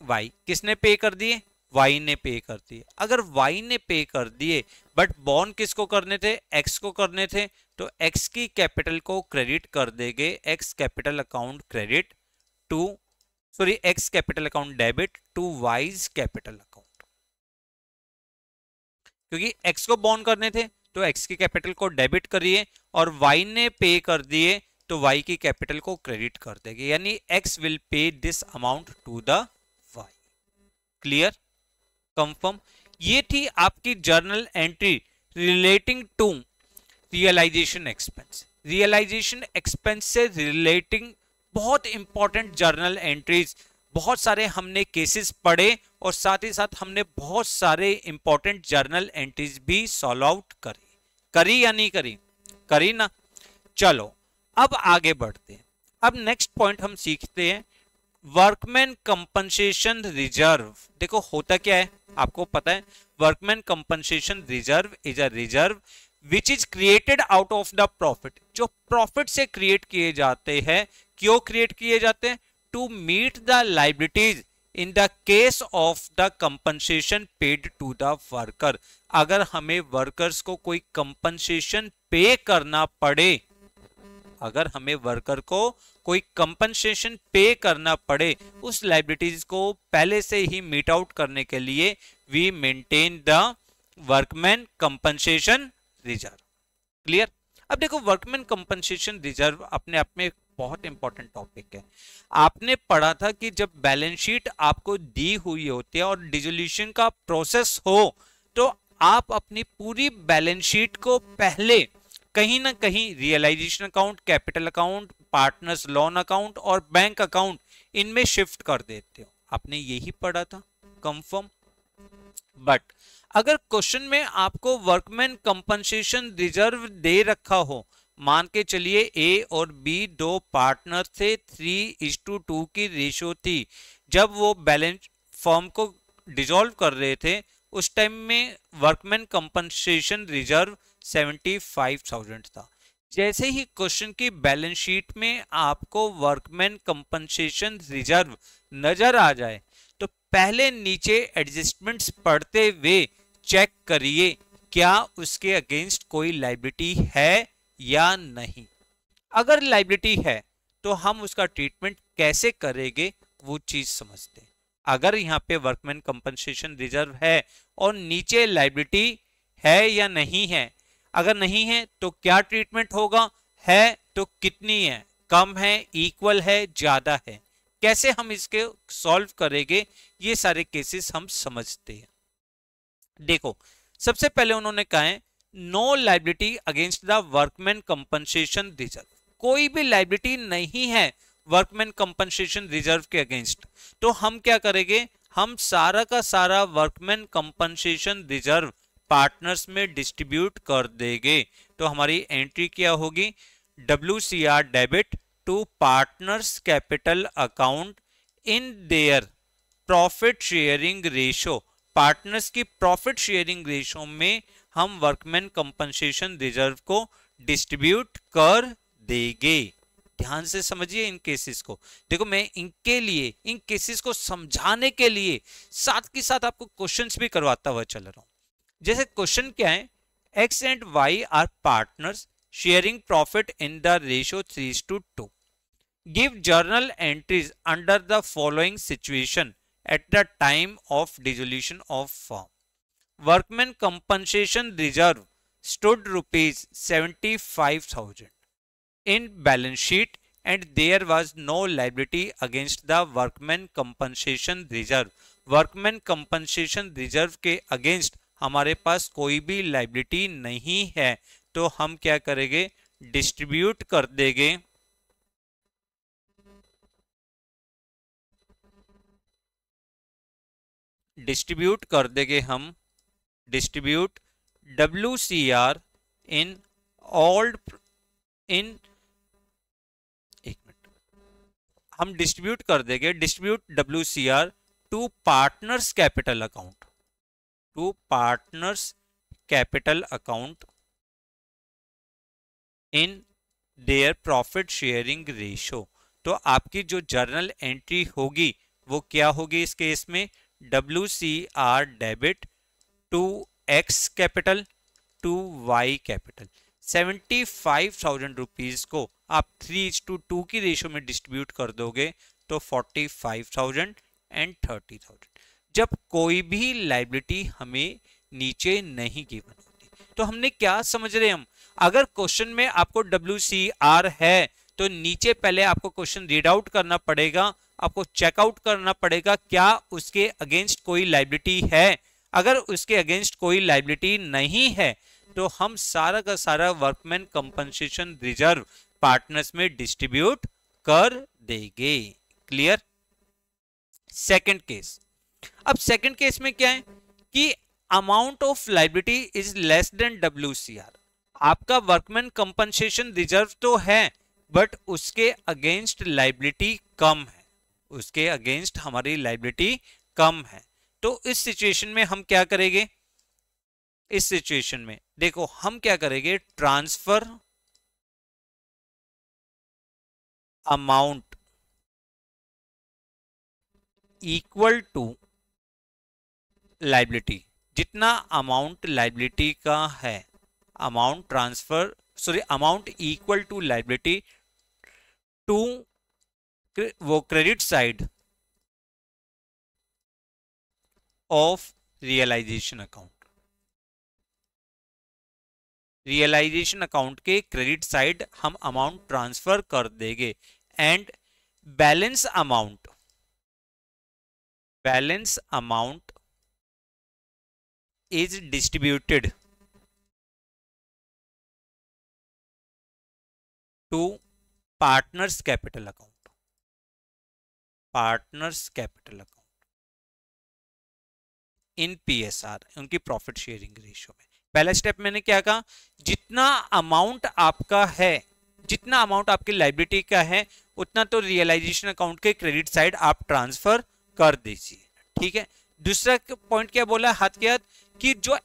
Y. किसने पे कर दिए? Y ने पे कर दिए। अगर वाई ने पे कर दिए बट बॉर्न किसको करने थे? एक्स को करने थे, तो एक्स की कैपिटल को क्रेडिट कर देंगे X capital account credit to, sorry X capital account debit to Y's capital account. क्योंकि एक्स को बॉर्न करने थे तो एक्स की कैपिटल को डेबिट करिए, और वाई ने पे कर दिए तो वाई की कैपिटल को क्रेडिट कर देंगे, यानी X will pay this amount to the Y. Clear? Confirm? ये थी आपकी journal entry relating to realisation expense. Realisation expense से रिलेटिंग बहुत इंपॉर्टेंट जर्नल एंट्रीज, बहुत सारे हमने केसेस पढ़े और साथ ही साथ हमने बहुत सारे इंपॉर्टेंट जर्नल एंट्रीज भी सॉल्व आउट करी या नहीं करी? करी ना। चलो अब आगे बढ़ते हैं। अब नेक्स्ट पॉइंट हम सीखते हैं वर्कमैन कंपनसेशन रिजर्व। देखो होता क्या है आपको पता है, workman compensation reserve is a reserve which is created out of the profit. जो प्रॉफिट से क्रिएट किए जाते हैं। क्यों क्रिएट किए जाते हैं? To meet the liabilities in the case of the compensation paid to the worker, अगर हमें वर्कर्स को कोई कंपनसेशन पे करना पड़े, अगर हमें वर्कर को कोई कंपनसेशन पे करना पड़े, उस लाइबिलिटीज को पहले से ही मीट आउट करने के लिए we maintain the workman compensation reserve. Clear? अब देखो, वर्कमैन कंपनसेशन रिजर्व अपने आप में बहुत इंपॉर्टेंट टॉपिक है। आपने पढ़ा था कि जब बैलेंस शीट आपको दी हुई होती है और डिसोल्यूशन का प्रोसेस हो, तो आप अपनी पूरी बैलेंस शीट को पहले कहीं ना कहीं realisation account, capital account, partners loan account और बैंक अकाउंट, इनमें शिफ्ट कर देते हो। आपने यही पढ़ा था, कंफर्म? बट अगर क्वेश्चन में आपको वर्कमैन कंपनसेशन रिजर्व दे रखा हो, मान के चलिए ए और बी दो पार्टनर थे, 3:2 की रेशियो थी, जब वो बैलेंस फर्म को डिसॉल्व कर रहे थे, उस टाइम में वर्कमैन कंपनसेशन रिजर्व 75,000 था। जैसे ही क्वेश्चन की बैलेंस शीट में आपको वर्कमैन कंपनसेशन रिजर्व नजर आ जाए, तो पहले नीचे एडजस्टमेंट्स पढ़ते हुए चेक करिए क्या उसके अगेंस्ट कोई लायबिलिटी है या नहीं। अगर लायबिलिटी है तो हम उसका ट्रीटमेंट कैसे करेंगे वो चीज समझते हैं। अगर यहाँ पे वर्कमैन कंपनसेशन रिजर्व है और नीचे लायबिलिटी है या नहीं है, अगर नहीं है तो क्या ट्रीटमेंट होगा, है तो कितनी है, कम है, इक्वल है, ज्यादा है, कैसे हम इसके सॉल्व करेंगे, ये सारे केसेस हम समझते हैं। देखो, सबसे पहले उन्होंने कहा है no liability against the workman compensation reserve, कोई भी लायबिलिटी नहीं है वर्कमैन कंपनसेशन रिजर्व के अगेंस्ट, तो हम क्या करेंगे, हम सारा का सारा वर्कमैन कंपनसेशन रिजर्व पार्टनर्स में डिस्ट्रीब्यूट कर देंगे। तो हमारी एंट्री क्या होगी, WCR debit to partners capital account in their profit sharing ratio, partners की प्रॉफिट शेयरिंग रेशो में हम वर्कमैन कंपनसेशन रिजर्व को डिस्ट्रीब्यूट कर देंगे। ध्यान से समझिए इन केसेस को। देखो, मैं इनके लिए, इन केसेस को समझाने के लिए साथ के साथ आपको क्वेश्चंस भी करवाता हुआ चल रहा हूं। जैसे क्वेश्चन क्या है, X and Y are partners sharing profit in the ratio 3:2। Give journal entries under the following situation at the time of dissolution of firm. Workman compensation reserve stood rupees 75,000 in balance sheet and there was no liability against the workman compensation reserve। Workman compensation reserve के against हमारे पास कोई भी liability नहीं है, तो हम क्या करेंगे, डिस्ट्रीब्यूट कर देंगे हम distribute WCR in all, in, एक मिनट, हम डिस्ट्रीब्यूट कर देंगे, distribute WCR to partners capital account, to partners capital account in their profit sharing ratio. तो आपकी जो जर्नल एंट्री होगी वो क्या होगी इस केस में, WCR debit to X capital to Y capital. 75,000 rupees को आप 3:2 की रेशो में डिस्ट्रीब्यूट कर दोगे तो 45,000 एंड 30,000। जब कोई भी लायबिलिटी हमें नीचे नहीं गिवन होती, तो हमने क्या समझ रहे हम, अगर क्वेश्चन में आपको WCR है तो नीचे पहले आपको क्वेश्चन रीड आउट करना पड़ेगा, आपको चेकआउट करना पड़ेगा क्या उसके अगेंस्ट कोई लायबिलिटी है। अगर उसके अगेंस्ट कोई लायबिलिटी नहीं है तो हम सारा का सारा वर्कमैन कंपनसेशन रिजर्व पार्टनर्स में डिस्ट्रीब्यूट कर देंगे। क्लियर? सेकंड केस, अब सेकंड केस में क्या है कि amount of liability is less than WCR। आपका वर्कमैन कंपनसेशन रिजर्व तो है बट उसके अगेंस्ट लायबिलिटी कम है, उसके अगेंस्ट हमारी लायबिलिटी कम है। तो इस सिचुएशन में हम क्या करेंगे, इस सिचुएशन में देखो हम क्या करेंगे, transfer amount equal to liability, जितना अमाउंट लाइबिलिटी का है, amount transfer sorry amount equal to liability to वो credit side of realisation account, realisation account के क्रेडिट साइड हम अमाउंट ट्रांसफर कर देंगे and balance amount is distributed to partners capital account in PSR, उनकी profit sharing ratio में। पहला step मैंने क्या कहा, जितना अमाउंट आपका है, जितना अमाउंट आपकी लाइबिलिटी का है उतना तो रियलाइजेशन अकाउंट के क्रेडिट साइड आप ट्रांसफर कर दीजिए, ठीक है। दूसरा पॉइंट क्या बोला हाथ के हाथ कि जो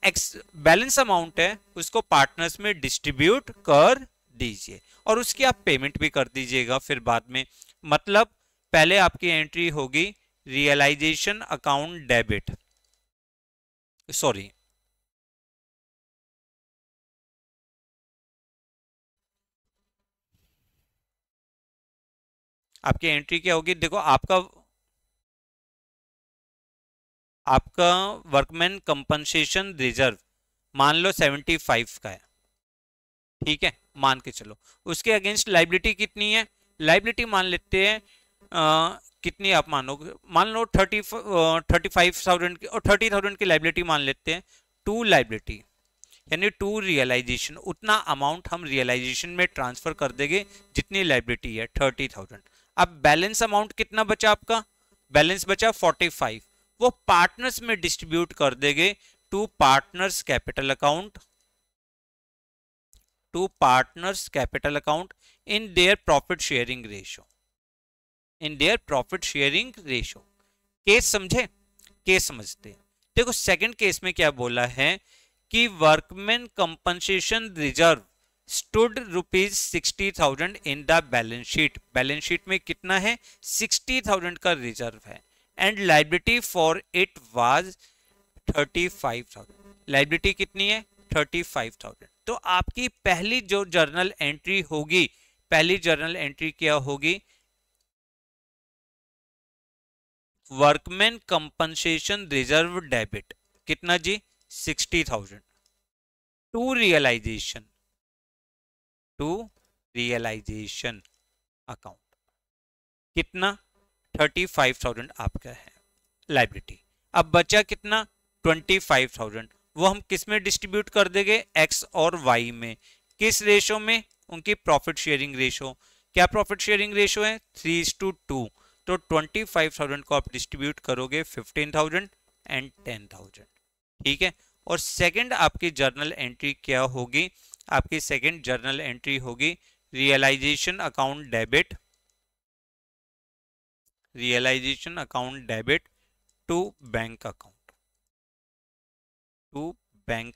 बैलेंस अमाउंट है उसको पार्टनर्स में डिस्ट्रीब्यूट कर दीजिए और उसकी आप पेमेंट भी कर दीजिएगा फिर बाद में। मतलब पहले आपकी एंट्री होगी रियलाइजेशन अकाउंट डेबिट, सॉरी आपकी एंट्री क्या होगी, देखो आपका वर्कमैन कंपनसेशन रिजर्व मान लो 75 का है, ठीक है, मान के चलो। उसके अगेंस्ट लाइबिलिटी कितनी है, लाइबिलिटी मान लेते हैं कितनी आप मानोगे, मान लो 35,000 की और 30,000 की लाइबिलिटी मान लेते हैं। टू लाइबिलिटी यानी टू रियलाइजेशन, उतना अमाउंट हम रियलाइजेशन में ट्रांसफर कर देंगे जितनी लाइबिलिटी है 30,000। अब बैलेंस अमाउंट कितना बचा आपका, बैलेंस बचा 45, वो पार्टनर्स में डिस्ट्रीब्यूट कर देंगे to partners capital account, in their profit sharing ratio, case समझे, केस समझते हैं। देखो सेकंड केस में क्या बोला है कि workman compensation reserve stood ₹60,000 in the balance sheet में कितना है 60,000 का रिजर्व है and liability for it was 35,000, liability कितनी है 35,000। तो आपकी पहली जो जर्नल एंट्री होगी, पहली जर्नल एंट्री क्या होगी, वर्कमैन कंपनसेशन रिजर्व डेबिट कितना जी 60,000 टू रियलाइजेशन अकाउंट कितना 35,000 आपका है लाइबिलिटी। अब बचा कितना 25,000, वो हम किस में डिस्ट्रीब्यूट कर देंगे, एक्स और वाई में। किस रेशो में, उनकी प्रॉफिट शेयरिंग रेशो। क्या प्रॉफिट शेयरिंग रेशो है 3:2, तो 25,000 को आप डिस्ट्रीब्यूट करोगे 15,000 एंड 10,000, ठीक है। और सेकंड आपकी जर्नल एंट्री क्या होगी, आपकी सेकंड जर्नल एंट्री होगी realisation account debit to bank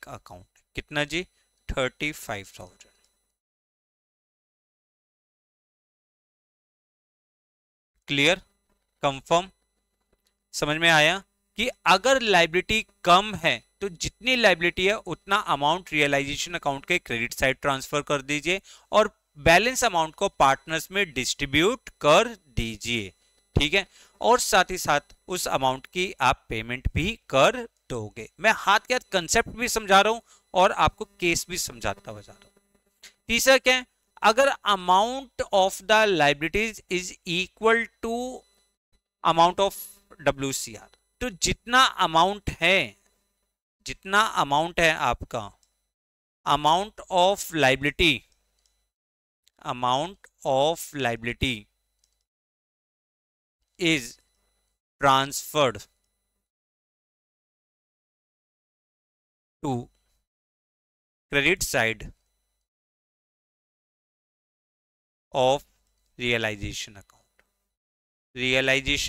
account कितना जी 35,000। क्लियर, कंफर्म, समझ में आया कि अगर लाइबिलिटी कम है तो जितनी लाइबिलिटी है उतना अमाउंट रियलाइजेशन अकाउंट के क्रेडिट साइड ट्रांसफर कर दीजिए और बैलेंस अमाउंट को पार्टनर्स में डिस्ट्रीब्यूट कर दीजिए, ठीक है। और साथ ही साथ उस अमाउंट की आप पेमेंट भी कर दोगे। मैं हाथ के हाथ कंसेप्ट भी समझा रहा हूं और आपको केस भी समझाता हुआ जा रहा हूं। तीसरा क्या है, अगर amount of the liabilities is equal to amount of WCR, तो जितना अमाउंट है आपका amount of liability is transferred to credit side of realisation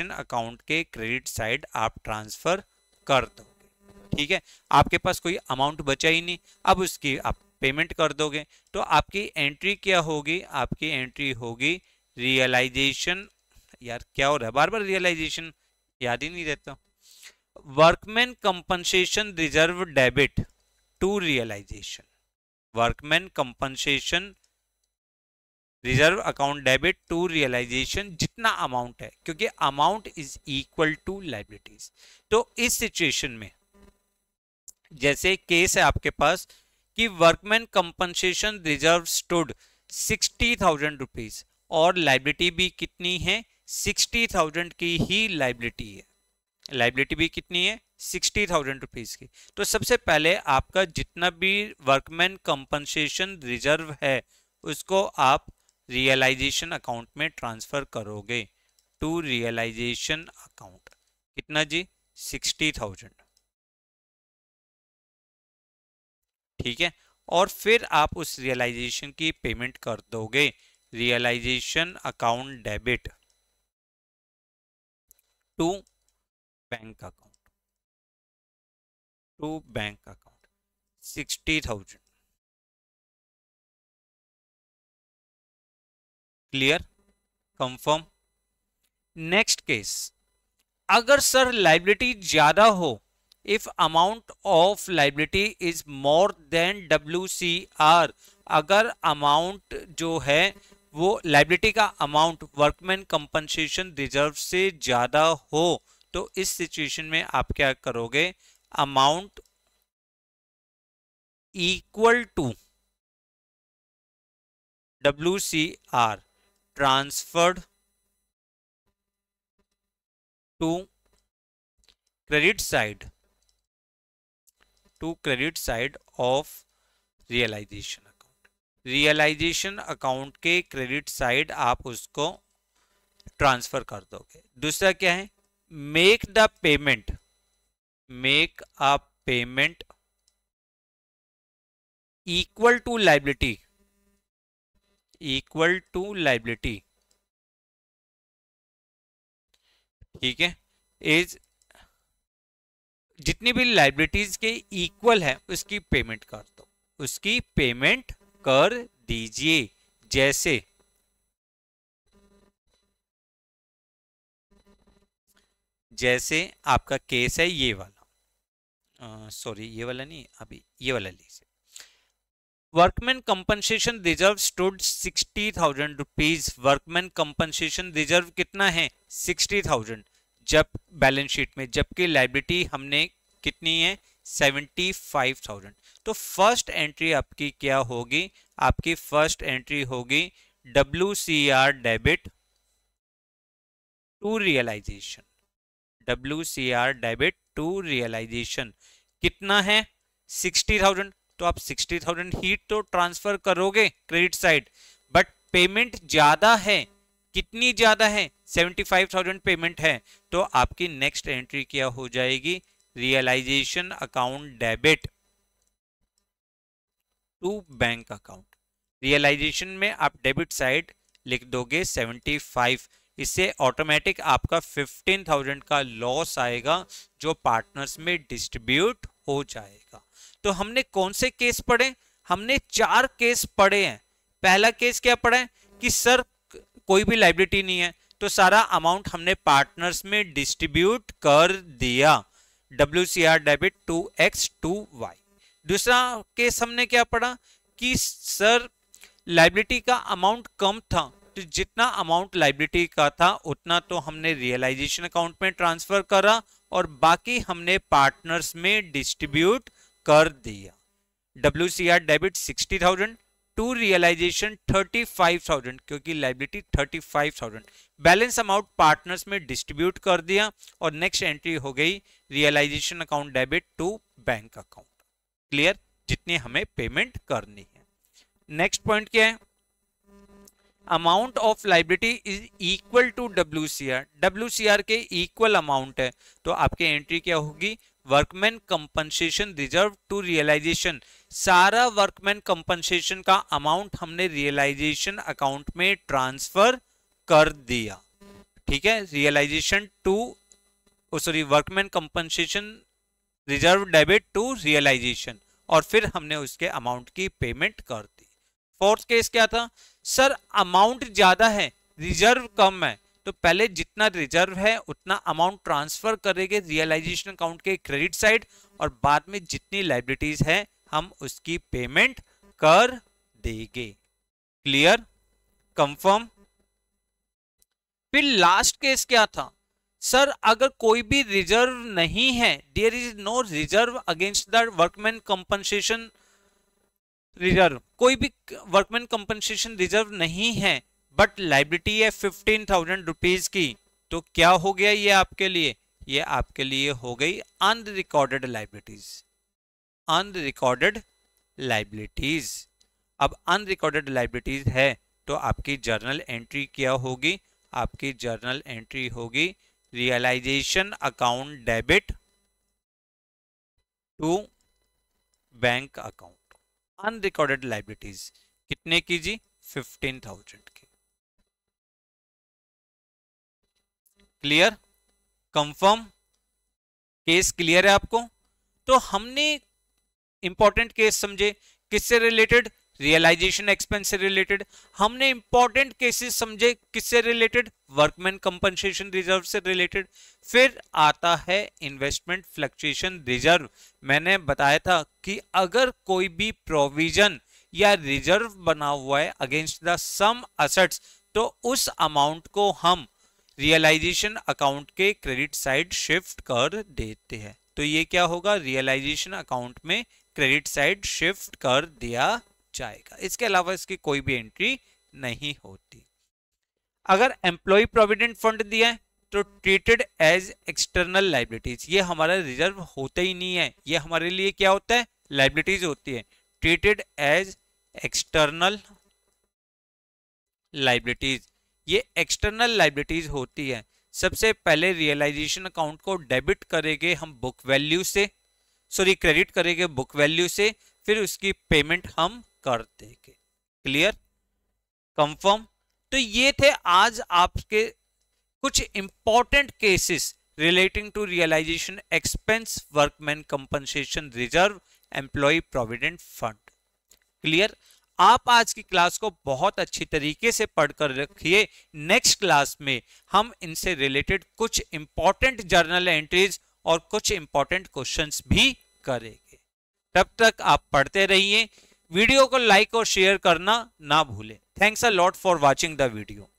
account के क्रेडिट साइड आप ट्रांसफर कर दोगे, ठीक है। आपके पास कोई अमाउंट बचा ही नहीं, अब उसकी आप पेमेंट कर दोगे। तो आपकी एंट्री क्या होगी, आपकी एंट्री होगी रियलाइजेशन, यार क्या हो रहा है बार बार रियलाइजेशन, याद ही नहीं रहता। Workman compensation reserve debit to realisation, workman compensation reserve account debit to realisation, जितना अमाउंट है, क्योंकि amount is equal to liabilities. तो इस सिचुएशन में जैसे केस है आपके पास कि workman compensation reserve stood 60,000 rupees और लायबिलिटी भी कितनी है, 60,000 की ही लायबिलिटी है, लायबिलिटी भी कितनी है, 60,000 रुपीज की। तो सबसे पहले आपका जितना भी वर्कमैन कंपनसेशन रिजर्व है उसको आप रियलाइजेशन अकाउंट में ट्रांसफर करोगे, टू रियलाइजेशन अकाउंट। कितना जी, 60,000, ठीक है। और फिर आप उस रियलाइजेशन की पेमेंट कर दोगे, realisation account debit to bank account, to bank account 60,000। Clear, confirm. Next case, अगर सर लायबिलिटी ज्यादा हो, if amount of liability is more than WCR, अगर अमाउंट जो है वो लायबिलिटी का अमाउंट वर्कमैन कंपनसेशन रिजर्व से ज्यादा हो, तो इस सिचुएशन में आप क्या करोगे, amount equal to WCR transferred to credit side, to credit side of realisation account, realisation account के क्रेडिट साइड आप उसको ट्रांसफर कर दोगे। दूसरा क्या है, make the payment, make a payment equal to liability, equal to liability, ठीक है, इज जितनी भी लायबिलिटीज के इक्वल है उसकी पेमेंट कर दो, उसकी पेमेंट कर दीजिए। जैसे आपका केस है ये वाला, सॉरी ये वाला नहीं, अभी ये वाला लीजिए। Workman compensation reserve stood 60,000 rupees, workman compensation reserve कितना है, 60,000 जब बैलेंस शीट में, जबकि लायबिलिटी हमने कितनी है, 75,000। तो फर्स्ट एंट्री आपकी क्या होगी, आपकी फर्स्ट एंट्री होगी WCR debit to realisation, WCR debit to realisation कितना है, 60,000। तो आप 60,000 ही तो ट्रांसफर करोगे क्रेडिट साइड, बट पेमेंट ज्यादा है, कितनी ज्यादा है, 75,000 पेमेंट है। तो आपकी नेक्स्ट एंट्री क्या हो जाएगी, realisation account debit to bank account. Realisation में आप डेबिट साइड लिख दोगे 75, इससे ऑटोमेटिक आपका 15,000 का लॉस आएगा जो पार्टनर्स में डिस्ट्रीब्यूट हो जाएगा। तो हमने कौन से केस पढ़े, हमने 4 केस पढ़े हैं। पहला केस क्या पढ़ा है कि सर कोई भी लायबिलिटी नहीं है तो सारा अमाउंट हमने पार्टनर्स में डिस्ट्रीब्यूट कर दिया, WCR डेबिट 2x 2y। दूसरा केस हमने क्या पढ़ा कि सर लायबिलिटी का अमाउंट कम था, तो जितना अमाउंट लायबिलिटी का था उतना तो हमने रियलाइजेशन अकाउंट में ट्रांसफर करा और बाकी हमने पार्टनर्स में डिस्ट्रीब्यूट कर दिया। WCR डेबिट 60,000 टू रियलाइजेशन 35,000, क्योंकि लायबिलिटी 35,000, बैलेंस अमाउंट पार्टनर्स में डिस्ट्रीब्यूट कर दिया और नेक्स्ट एंट्री हो गई realisation account debit to bank account. Clear, जितनी हमें पेमेंट करनी है। नेक्स्ट पॉइंट क्या है, amount of liability is equal to WCR, WCR के इक्वल अमाउंट है, तो आपकी एंट्री क्या होगी, workman compensation reserve to realisation. सारा वर्कमैन कंपनसेशन का अमाउंट हमने रियलाइजेशन अकाउंट में ट्रांसफर कर दिया, ठीक है, realisation to sorry workman compensation reserve debit to realisation, और फिर हमने उसके अमाउंट की पेमेंट कर दी। फोर्थ केस क्या था, सर अमाउंट ज्यादा है रिजर्व कम है, तो पहले जितना रिजर्व है उतना अमाउंट ट्रांसफर करेंगे रियलाइजेशन अकाउंट के क्रेडिट साइड, और बाद में जितनी लाइबिलिटीज है हम उसकी पेमेंट कर देंगे। Clear, confirm. फिर लास्ट केस क्या था सर, अगर कोई भी रिजर्व नहीं है, there is no reserve against the workman compensation reserve, कोई भी वर्कमैन कंपनसेशन रिजर्व नहीं है, बट लाइबिलिटी है 15,000 रुपीज की, तो क्या हो गया ये आपके लिए? ये आपके लिए हो गई अनरिकॉर्डेड लाइबिलिटीज। Unrecorded liabilities. अब अनरिकॉर्डेड लाइबिलिटीज है तो आपकी जर्नल एंट्री क्या होगी? आपकी जर्नल एंट्री होगी realisation account debit to bank account. Unrecorded liabilities कितने की जी? 15,000 की। क्लियर, कंफर्म, केस क्लियर है आपको? तो हमने इंपॉर्टेंट केस समझे, किससे रिलेटेड? रियलाइजेशन एक्सपेंस से रिलेटेड। हमने इंपॉर्टेंट केसेस समझे, किससे रिलेटेड? वर्कमैन कंपनसेशन रिजर्व से रिलेटेड। फिर आता है इन्वेस्टमेंट फ्लक्चुएशन रिजर्व। मैंने बताया था कि अगर कोई भी प्रोविजन या रिजर्व बना हुआ है अगेंस्ट द सम असेट्स, तो उस अमाउंट को हम रियलाइजेशन अकाउंट के क्रेडिट साइड शिफ्ट कर देते हैं। तो ये क्या होगा? रियलाइजेशन अकाउंट में क्रेडिट साइड शिफ्ट कर दिया जाएगा। इसके अलावा इसकी कोई भी एंट्री नहीं होती। अगर एम्प्लॉय प्रोविडेंट फंड दिया है तो ट्रीटेड एज एक्सटर्नल लाइबिलिटीज, ये हमारा रिजर्व होता ही नहीं है, ये हमारे लिए क्या होता है? लाइबिलिटीज होती है। ट्रीटेड एज एक्सटर्नल लाइबिलिटीज, ये एक्सटर्नल लाइबिलिटीज होती है। सबसे पहले रियलाइजेशन अकाउंट को डेबिट करेंगे हम बुक वैल्यू से, सॉरी क्रेडिट करेंगे बुक वैल्यू से, फिर उसकी पेमेंट हम कर देंगे। Clear, confirm. तो ये थे आज आपके कुछ important cases relating to realisation expense, workman compensation reserve, employ provident fund. Clear, आप आज की क्लास को बहुत अच्छी तरीके से पढ़कर रखिए। नेक्स्ट क्लास में हम इनसे रिलेटेड कुछ इंपॉर्टेंट जर्नल एंट्रीज और कुछ इंपॉर्टेंट क्वेश्चंस भी करेंगे। तब तक आप पढ़ते रहिए। वीडियो को लाइक और शेयर करना ना भूलें। Thanks a lot for watching the video.